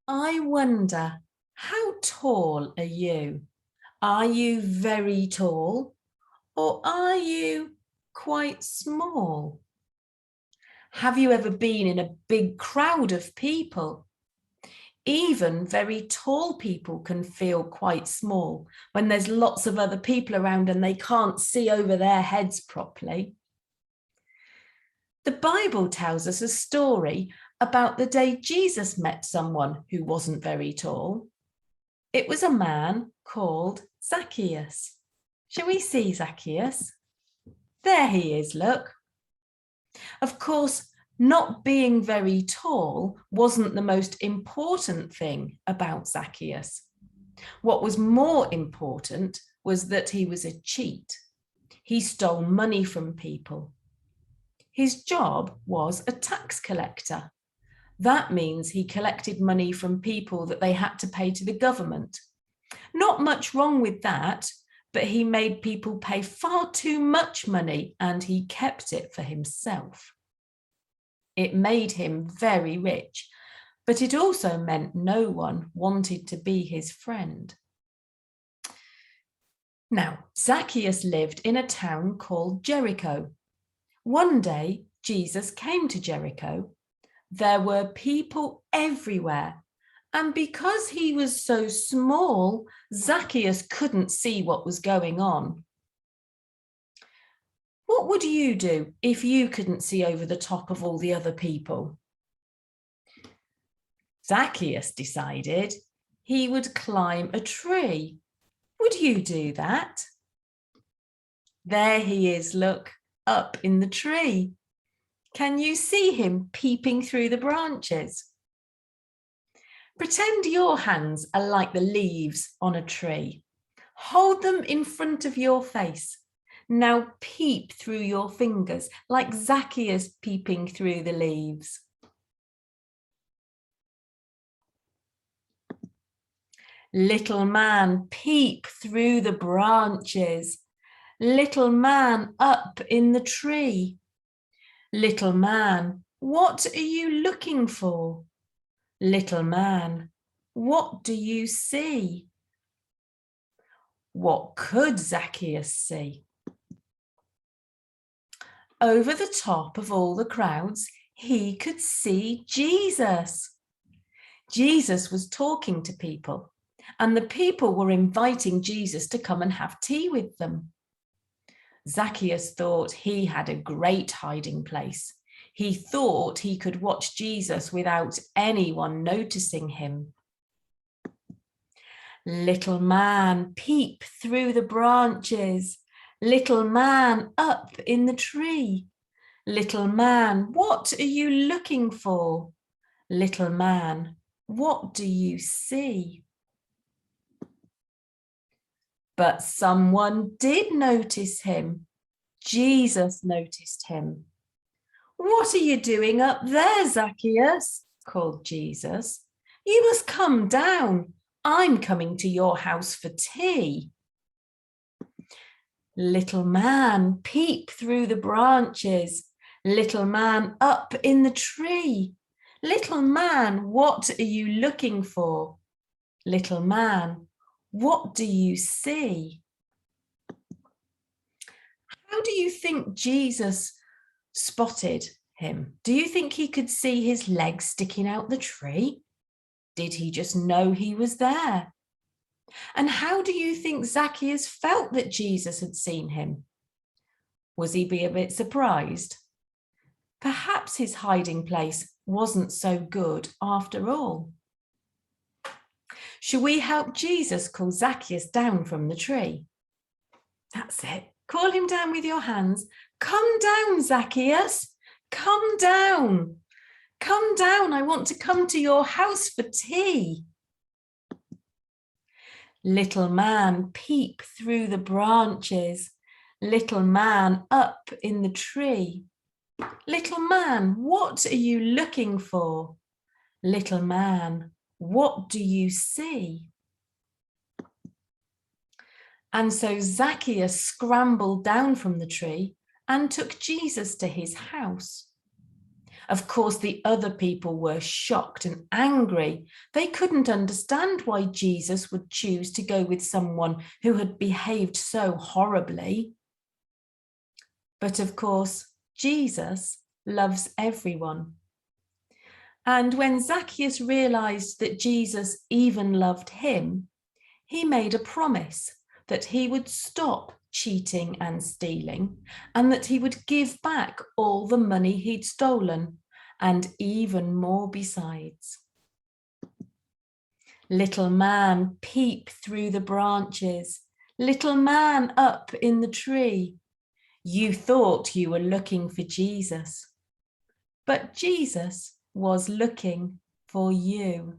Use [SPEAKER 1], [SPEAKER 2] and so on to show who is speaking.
[SPEAKER 1] I wonder, how tall are you? Are you very tall or are you quite small? Have you ever been in a big crowd of people? Even very tall people can feel quite small when there's lots of other people around and they can't see over their heads properly. The Bible tells us a story about the day Jesus met someone who wasn't very tall. It was a man called Zacchaeus. Shall we see Zacchaeus? There he is, look. Of course, not being very tall wasn't the most important thing about Zacchaeus. What was more important was that he was a cheat. He stole money from people. His job was a tax collector. That means he collected money from people that they had to pay to the government. Not much wrong with that, but he made people pay far too much money and he kept it for himself. It made him very rich, but it also meant no one wanted to be his friend. Now, Zacchaeus lived in a town called Jericho. One day, Jesus came to Jericho. There were people everywhere. And because he was so small, Zacchaeus couldn't see what was going on. What would you do if you couldn't see over the top of all the other people? Zacchaeus decided he would climb a tree. Would you do that? There he is, look, up in the tree. Can you see him peeping through the branches? Pretend your hands are like the leaves on a tree. Hold them in front of your face. Now peep through your fingers like Zacchaeus peeping through the leaves. Little man, peep through the branches. Little man up in the tree. Little man, what are you looking for? Little man, what do you see? What could Zacchaeus see? Over the top of all the crowds, he could see Jesus. Jesus was talking to people, and the people were inviting Jesus to come and have tea with them. Zacchaeus thought he had a great hiding place. He thought he could watch Jesus without anyone noticing him. Little man, peep through the branches. Little man, up in the tree. Little man, what are you looking for? Little man, what do you see? But someone did notice him. Jesus noticed him. What are you doing up there, Zacchaeus? Called Jesus. You must come down. I'm coming to your house for tea. Little man, peep through the branches. Little man, up in the tree. Little man, what are you looking for? Little man, what do you see? How do you think Jesus spotted him? Do you think he could see his legs sticking out the tree? Did he just know he was there? And how do you think Zacchaeus felt that Jesus had seen him? Was he a bit surprised? Perhaps his hiding place wasn't so good after all. Should we help Jesus call Zacchaeus down from the tree? That's it. Call him down with your hands. Come down, Zacchaeus. Come down. Come down. I want to come to your house for tea. Little man, peep through the branches. Little man, up in the tree. Little man, what are you looking for? Little man, what do you see? And so Zacchaeus scrambled down from the tree and took Jesus to his house. Of course, the other people were shocked and angry. They couldn't understand why Jesus would choose to go with someone who had behaved so horribly. But of course, Jesus loves everyone. And when Zacchaeus realized that Jesus even loved him, he made a promise that he would stop cheating and stealing, and that he would give back all the money he'd stolen, and even more besides. Little man, peep through the branches. Little man up in the tree. You thought you were looking for Jesus, but Jesus was looking for you.